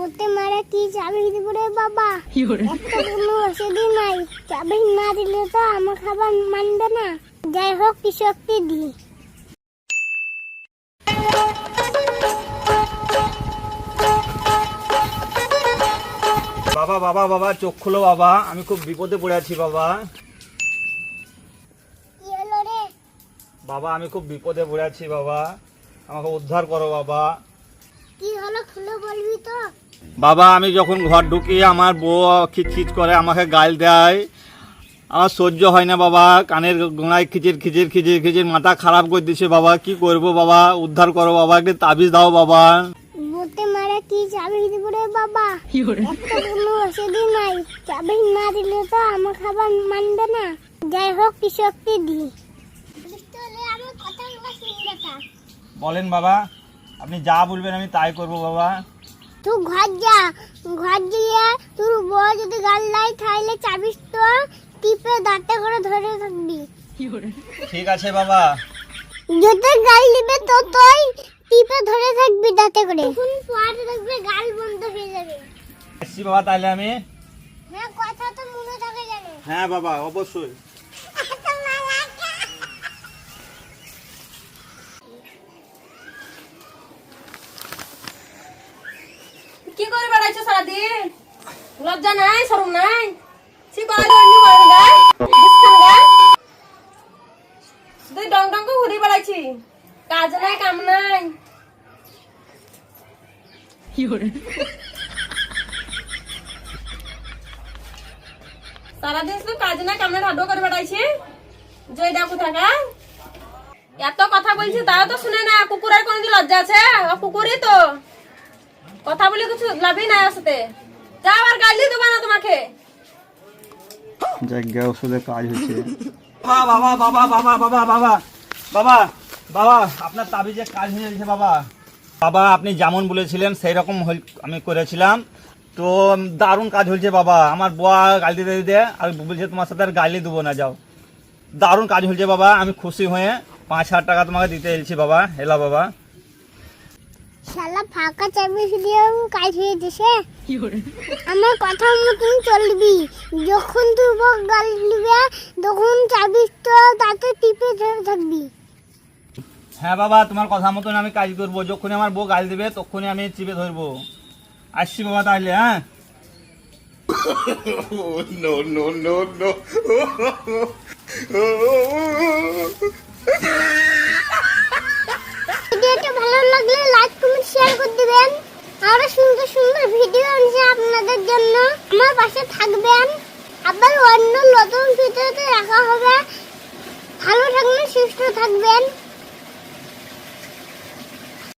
বলতে মারা কি চাবি দিব রে বাবা, একটা কোনো ওষুধই নাই, চাবি না দিলে তো আমার খাবার মানবে না। যাই হোক কিছু একটি দি। বাবা বাবা বাবা চোখ খুলো বাবা, আমি খুব বিপদে পড়ে আছি বাবা। কি হলো রে? বাবা আমি খুব বিপদে পড়ে আছি বাবা, আমাকে উদ্ধার করো বাবা। কি হলো খুলে বলবি তো? বাবা আমি যখন ঘর ঢুকি আমার বউ খিচখিচ করে, আমাকে গাল দেয়, আমার সহ্য হয় না বাবা, কানের গোড়ায় খিচির খিচির খিচির খিচির মাথা খারাপ করে দিচ্ছে বাবা। কি করব বাবা, উদ্ধার করো বাবা, একটু তাবিজ দাও বাবা। বলতে মারা কি চাবি দিব রে বাবা, একটা কোনো ওষুধই নাই, চাবি না দিলে তো আমার খাবার মানবে না। যাই হোক কিছু একটি দি। আমার কথাগুলো শুনবে তা? বলেন বাবা, আপনি যা বলবেন আমি তাই করব বাবা। তুই ঘর যা, ঘর গিয়ে তোর বউ যদি গাল লাই তাহলে চাবি তো টিপে দাঁতে করে ধরে থাকবি। ঠিক আছে বাবা। যত গাল দিবে ততই টিপে ধরে থাকবি দাঁতে করে, তখন পরে দেখবে গাল বন্ধ হয়ে যাবে। আসছি বাবা তাহলে আমি। হ্যাঁ কথা তো মনে থাকে জানে। হ্যাঁ বাবা অবশ্যই। কি করে বেড়াইছো সারাদিন? লজ্জা নাই, শরম নাই? শুধু ডং ডং করে ঘুরে বেড়াইছি, কাজ নাই কাম নাই। সারাদিন শুধু কাজ নাই কাম নাই হাড্ডো করে বেড়াইছি। জয় ডাকু থাকা এত কথা বলছি তাও তো শুনে না। কুকুরের কোনদিন লজ্জা আছে? কুকুরই তো কথা বলে কিছু লাভই নাই ওর সাথে। যা আবার গালি দেবো না তোমাকে। জায়গা ওষুধে কাজ হচ্ছে। বাবা বাবা বাবা বাবা বাবা বাবা বাবা আপনার তাবিজে কাজ হয়ে গেছে বাবা। বাবা আপনি যেমন বলেছিলেন সেই রকম আমি করেছিলাম, তো দারুণ কাজ হয়েছে বাবা। আমার বুয়া গালি দিতে দিতে আর বলছে তোমার সাথে আর গালি দেবো না, যাও। দারুণ কাজ হয়েছে বাবা, আমি খুশি হয়ে 5,000 টাকা তোমাকে দিতে এলছি বাবা। এলা বাবা। শালা ফাঁকা চাবি দিয়েও কাজ হয়ে যাচ্ছে। আমার কথা মতন চলবি, যখন তুই বউ গাল দিবে তখন চাবি তো তাতে টিপে ধরে থাকবি। হ্যাঁ বাবা তোমার কথা মতন আমি কাজ করবো, যখনই আমার বউ গাল দিবে তখনই আমি চিপে ধরবো। আসছি বাবা তাহলে। হ্যাঁ no, no, no, no. ভিডিওটা ভালো লাগলে লাইক কমেন্ট শেয়ার করে দিবেন। আরো সুন্দর সুন্দর ভিডিও আছে আপনাদের জন্য, আমার পাশে থাকবেন। আবার অন্য নতুন ভিডিও